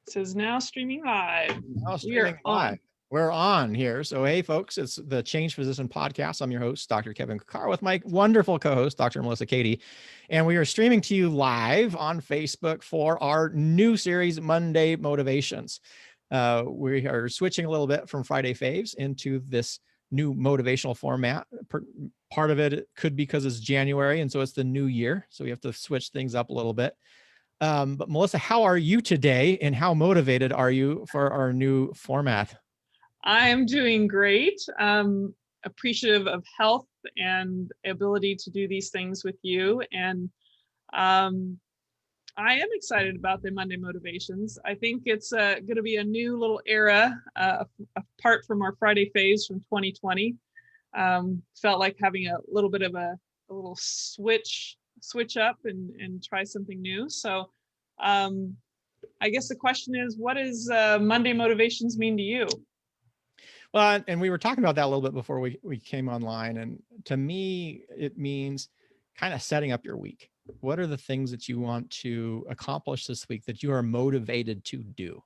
Says now streaming live. Now We are streaming live. on. We're on here. So, hey, folks, it's the Change Physician Podcast. I'm your host, Dr. Kevin Cuccaro, with my wonderful co-host, Dr. Melissa Cady. And we are streaming to you live on Facebook for our new series, Monday Motivations. We are switching a little bit from Friday Faves into this new motivational format. Part of it could be because it's January, and so it's the new year. So we have to switch things up a little bit. But Melissa, how are you today, and how motivated are you for our new format? I'm doing great. Appreciative of health and ability to do these things with you. And I am excited about the Monday Motivations. I think it's going to be a new little era, apart from our Friday phase from 2020. Felt like having a little bit of a little switch up and try something new. So I guess the question is, what does Monday Motivations mean to you? Well, and we were talking about that a little bit before we came online. And to me, it means kind of setting up your week. What are the things that you want to accomplish this week that you are motivated to do?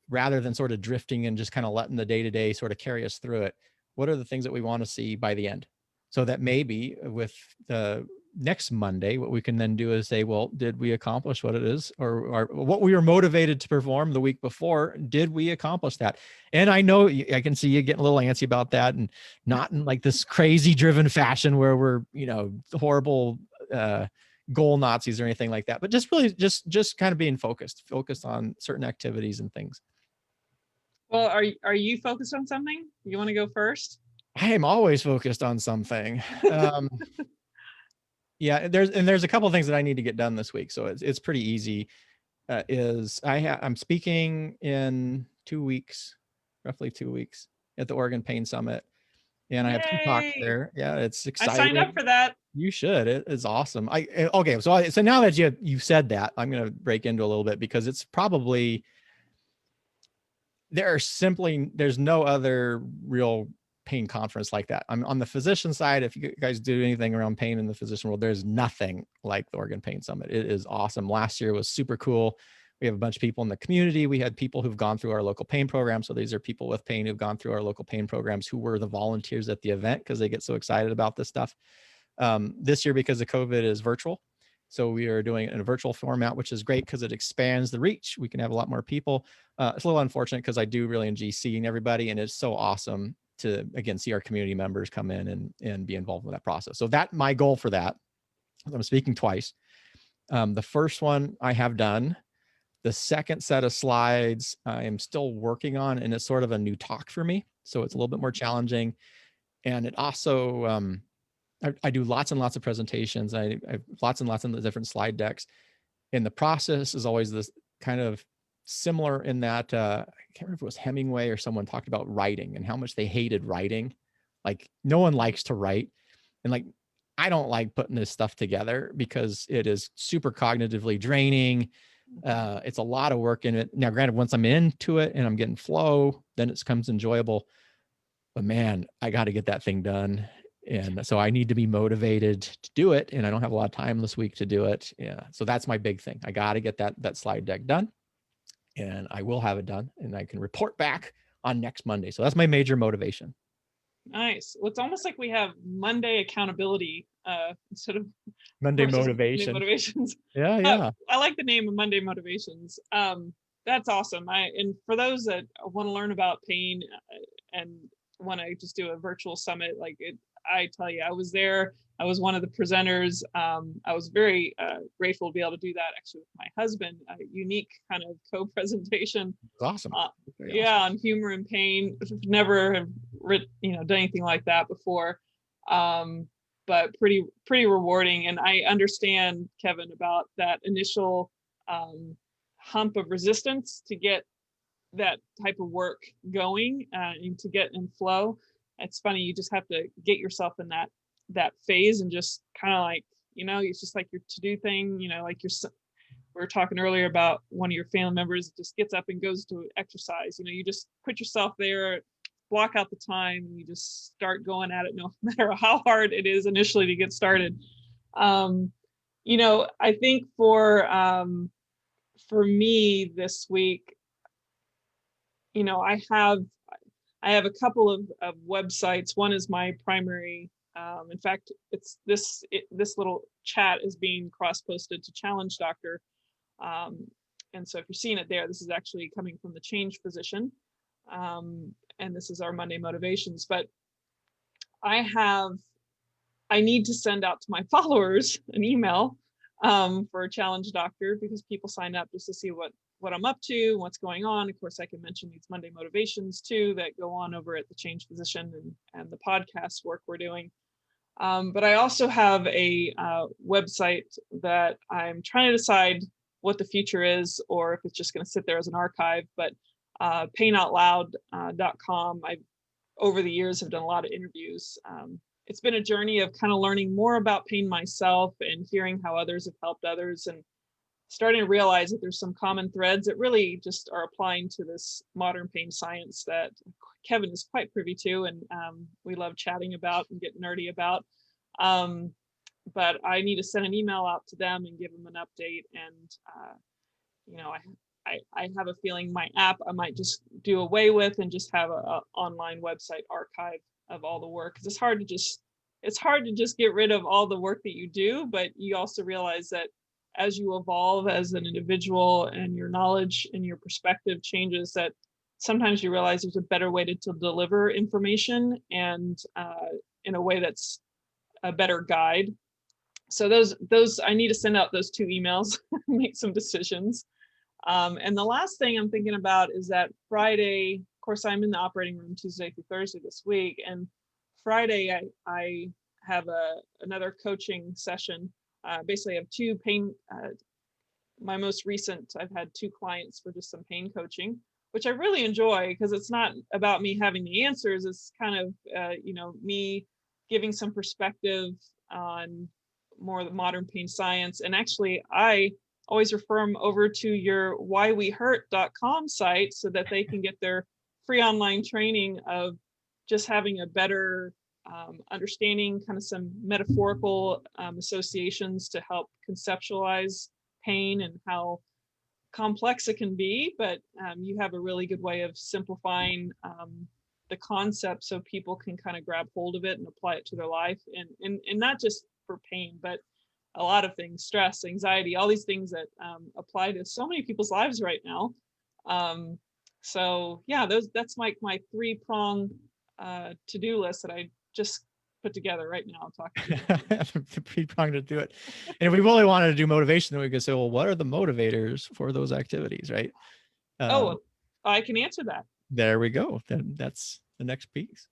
Rather than sort of drifting and just kind of letting the day-to-day sort of carry us through it. What are the things that we want to see by the end? So that maybe with the next Monday, what we can then do is say, well, did we accomplish what it is, or what we were motivated to perform the week before? Did we accomplish that? And I know I can see you getting a little antsy about that, and not in like this crazy driven fashion where we're, horrible goal Nazis or anything like that, but just really just kind of being focused on certain activities and things. Well, are you focused on something? You want to go first? I am always focused on something. Yeah, there's a couple of things that I need to get done this week, so it's pretty easy. I'm speaking in 2 weeks, roughly 2 weeks, at the Oregon Pain Summit, and I have 2 talks there. Yeah, it's exciting. I signed up for that. You should. It is awesome. Okay, so now that you said that, I'm going to break into a little bit, because it's probably there's no other real pain conference like that. I'm on the physician side. If you guys do anything around pain in the physician world, there's nothing like the Oregon Pain Summit. It is awesome. Last year was super cool. We have a bunch of people in the community. We had people who've gone through our local pain program. So these are people with pain who've gone through our local pain programs who were the volunteers at the event because they get so excited about this stuff. This year, because of COVID, is virtual. So we are doing it in a virtual format, which is great because it expands the reach. We can have a lot more people. It's a little unfortunate because I do really enjoy seeing everybody, and it's so awesome to, again, see our community members come in and be involved with that process. So my goal for that, I'm speaking twice. The first one I have done. The second set of slides I am still working on, and it's sort of a new talk for me. So it's a little bit more challenging. And it also, I do lots and lots of presentations. I have lots and lots of different slide decks. And the process is always this kind of similar in that, I can't remember if it was Hemingway or someone talked about writing and how much they hated writing. Like, no one likes to write. And like, I don't like putting this stuff together because it is super cognitively draining. It's a lot of work in it. Now, granted, once I'm into it and I'm getting flow, then it becomes enjoyable. But man, I got to get that thing done. And so I need to be motivated to do it. And I don't have a lot of time this week to do it. Yeah. So that's my big thing. I got to get that slide deck done, and I will have it done, and I can report back on next Monday. So that's my major motivation. Nice. Well, it's almost like we have Monday accountability instead of Monday motivation. Monday motivations. Yeah. I like the name of Monday Motivations. That's awesome. And for those that want to learn about pain and want to just do a virtual summit, I tell you, I was there. I was one of the presenters. I was very grateful to be able to do that actually with my husband. A unique kind of co-presentation. Awesome. Yeah, on humor and pain. Never have done anything like that before, but pretty rewarding. And I understand, Kevin, about that initial hump of resistance to get that type of work going and to get in flow. It's funny, you just have to get yourself in that phase and just kind of like, it's just like your to-do thing, like we were talking earlier about one of your family members just gets up and goes to exercise. You just put yourself there, block out the time, and you just start going at it no matter how hard it is initially to get started. I think for me this week, I have a couple of websites. One is my primary. In fact, this little chat is being cross-posted to Challenge Doctor. And so if you're seeing it there, this is actually coming from the Change Physician. And this is our Monday motivations. But I need to send out to my followers an email for a Challenge Doctor, because people sign up just to see what I'm up to, what's going on. Of course, I can mention these Monday motivations too that go on over at the Change Physician and the podcast work we're doing. But I also have a website that I'm trying to decide what the future is, or if it's just going to sit there as an archive. But painoutloud.com, I over the years have done a lot of interviews. It's been a journey of kind of learning more about pain myself and hearing how others have helped others, and starting to realize that there's some common threads that really just are applying to this modern pain science that Kevin is quite privy to, and we love chatting about and get nerdy about. But I need to send an email out to them and give them an update. And I have a feeling my app I might just do away with and just have a online website archive of all the work, because it's hard to just get rid of all the work that you do. But you also realize that as you evolve as an individual and your knowledge and your perspective changes, that sometimes you realize there's a better way to deliver information, and in a way that's a better guide. So those I need to send out those 2 emails, make some decisions. And the last thing I'm thinking about is that Friday, of course, I'm in the operating room Tuesday through Thursday this week, and Friday I have another coaching session. Basically, I have 2 pain. My most recent, I've had 2 clients for just some pain coaching, which I really enjoy, because it's not about me having the answers. It's kind of me giving some perspective on more of the modern pain science. And actually, I always refer them over to your whywehurt.com site so that they can get their free online training of just having a better understanding, kind of some metaphorical associations to help conceptualize pain and how complex it can be. But you have a really good way of simplifying the concept so people can kind of grab hold of it and apply it to their life, and not just for pain, but a lot of things, stress, anxiety, all these things that apply to so many people's lives right now. So yeah, that's my 3-prong to-do list that I just put together right now. The 3-prong to do it. And if we really wanted to do motivation, then we could say, well, what are the motivators for those activities, right? I can answer that. There we go. Then that's the next piece.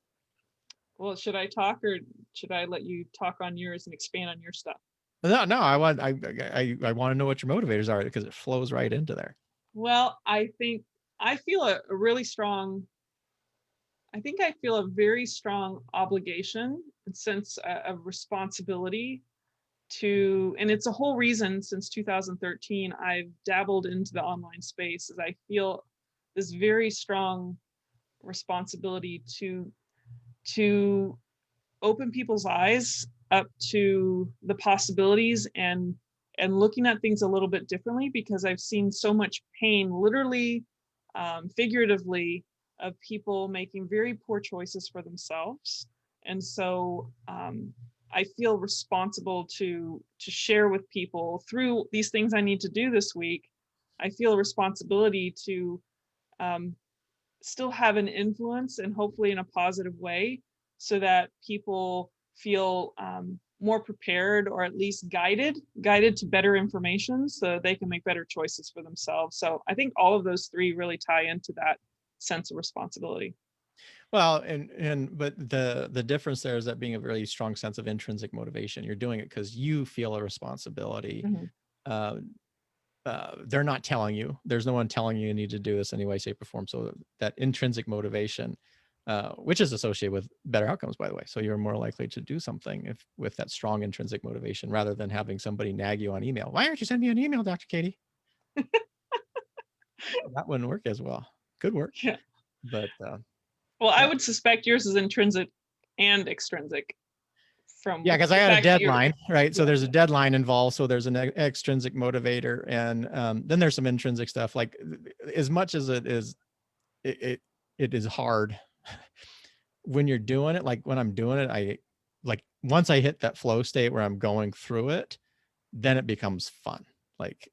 Well, should I talk, or should I let you talk on yours and expand on your stuff? No, I want to know what your motivators are, because it flows right into there. Well, I think I feel a really strong. I think I feel a very strong obligation and sense of responsibility to, and it's a whole reason since 2013 I've dabbled into the online space, as I feel this very strong responsibility to open people's eyes up to the possibilities and looking at things a little bit differently, because I've seen so much pain, literally, figuratively, of people making very poor choices for themselves. And so I feel responsible to share with people through these things I need to do this week. I feel a responsibility to still have an influence, and hopefully in a positive way, so that people feel more prepared, or at least guided to better information, so they can make better choices for themselves. So I think all of those 3 really tie into that sense of responsibility. Well, but the difference there is that being a really strong sense of intrinsic motivation, you're doing it because you feel a responsibility. Mm-hmm. They're not telling you. There's no one telling you need to do this in any way, shape, or form. So that intrinsic motivation, which is associated with better outcomes, by the way. So you're more likely to do something with that strong intrinsic motivation, rather than having somebody nag you on email. Why aren't you sending me an email, Dr. Katie? That wouldn't work as well. Good work. Yeah. But well, I would suspect yours is intrinsic and extrinsic. from Yeah, because the I had a fact that you're, deadline, right? So yeah. there's a deadline involved. So there's an extrinsic motivator, and then there's some intrinsic stuff. Like as much as it is, it is hard when you're doing it. Like when I'm doing it, I like once I hit that flow state where I'm going through it, then it becomes fun. Like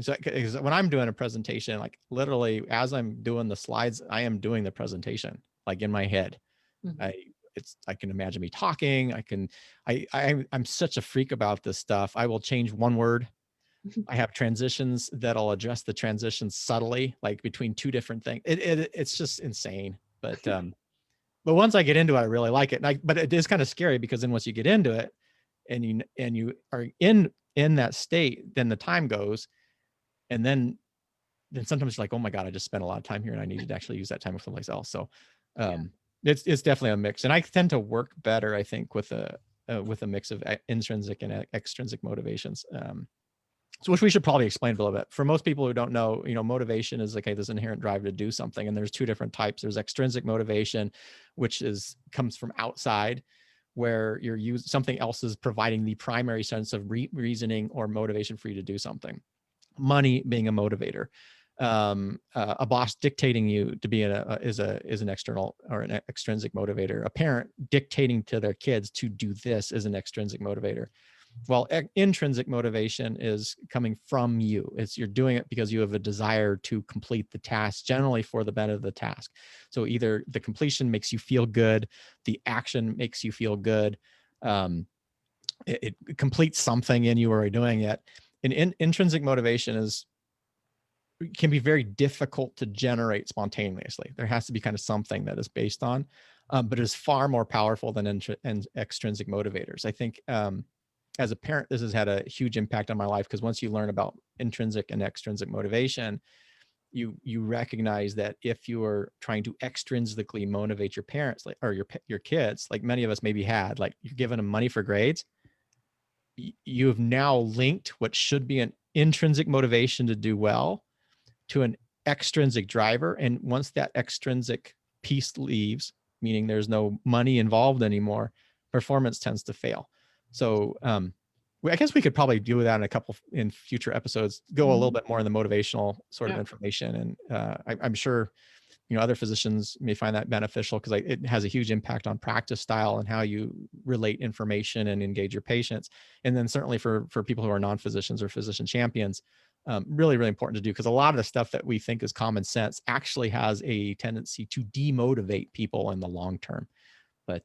so 'cause when I'm doing a presentation, like literally as I'm doing the slides, I am doing the presentation like in my head. Mhm. I can imagine me talking. I'm such a freak about this stuff. I will change one word. I have transitions that'll adjust the transitions subtly, like between two different things. It's just insane. But once I get into it, I really like it. But it is kind of scary because then once you get into it and you are in that state, then the time goes, and then sometimes you're like, oh my God, I just spent a lot of time here and I needed to actually use that time with someplace else. So Yeah. it's definitely a mix. And I tend to work better, I think, with a mix of intrinsic and extrinsic motivations. So which we should probably explain a little bit. For most people who don't know, motivation is okay, this inherent drive to do something. And there's two different types. There's extrinsic motivation, which comes from outside, where something else is providing the primary sense of reasoning or motivation for you to do something. Money being a motivator, a boss dictating you to be is an external or an extrinsic motivator. A parent dictating to their kids to do this is an extrinsic motivator. Well, intrinsic motivation is coming from you. You're doing it because you have a desire to complete the task, generally for the benefit of the task. So either the completion makes you feel good, the action makes you feel good, it completes something in you or doing it. And intrinsic motivation can be very difficult to generate spontaneously. There has to be kind of something that is based on, but it is far more powerful than extrinsic motivators. I think as a parent, this has had a huge impact on my life because once you learn about intrinsic and extrinsic motivation, you recognize that if you are trying to extrinsically motivate your parents, like, or your kids, like many of us maybe had, like you're giving them money for grades, you have now linked what should be an intrinsic motivation to do well to an extrinsic driver. And once that extrinsic piece leaves, meaning there's no money involved anymore, performance tends to fail. So I guess we could probably do that in future episodes, go a little bit more in the motivational sort of information. And I'm sure other physicians may find that beneficial because it has a huge impact on practice style and how you relate information and engage your patients. And then certainly for people who are non-physicians or physician champions, really, really important to do, because a lot of the stuff that we think is common sense actually has a tendency to demotivate people in the long term. But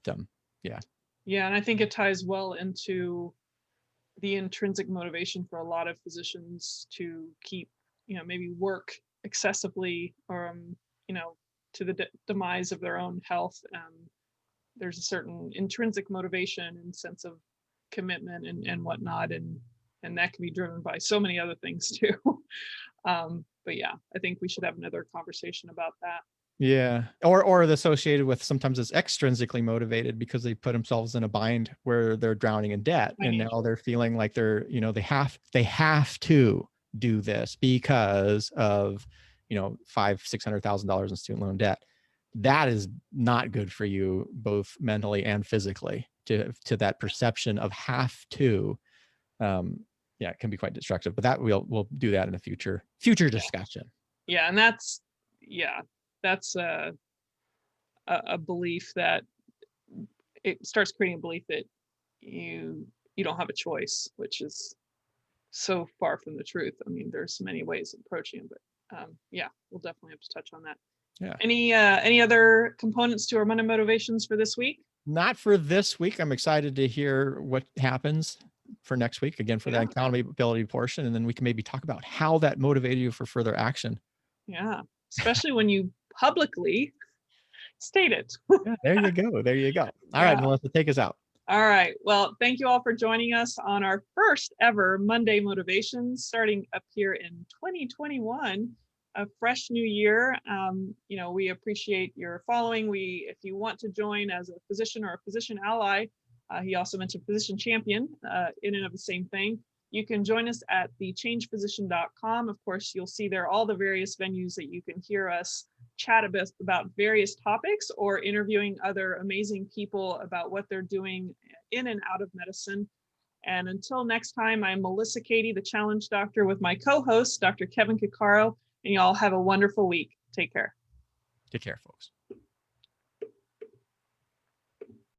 yeah. Yeah, and I think it ties well into the intrinsic motivation for a lot of physicians to keep, maybe work excessively or, to the demise of their own health. There's a certain intrinsic motivation and sense of commitment and whatnot, and that can be driven by so many other things too. But yeah, I think we should have another conversation about that. Yeah. Or associated with, sometimes it's extrinsically motivated because they put themselves in a bind where they're drowning in debt. And now they're feeling like they have to do this because of, $500,000-$600,000 in student loan debt. That is not good for you, both mentally and physically, to that perception of have to. It can be quite destructive, but that we'll do that in a future discussion. Yeah. And that's a belief that it starts creating a belief that you don't have a choice, which is so far from the truth. I mean, there's many ways of approaching it, but we'll definitely have to touch on that. Yeah. Any other components to our Monday motivations for this week? Not for this week. I'm excited to hear what happens for next week, again, for that accountability portion. And then we can maybe talk about how that motivated you for further action. Yeah, especially when you publicly state it. Yeah, there you go. There you go. All right, Melissa, take us out. All right. Well, thank you all for joining us on our first ever Monday Motivations, starting up here in 2021, a fresh new year. We appreciate your following. If you want to join as a physician or a physician ally, he also mentioned physician champion, in and of the same thing. You can join us at thechangephysician.com. Of course, you'll see there all the various venues that you can hear us chat about various topics or interviewing other amazing people about what they're doing in and out of medicine. And until next time, I'm Melissa Cady, the Challenge Doctor, with my co-host, Dr. Kevin Cuccaro, and y'all have a wonderful week. Take care. Take care, folks.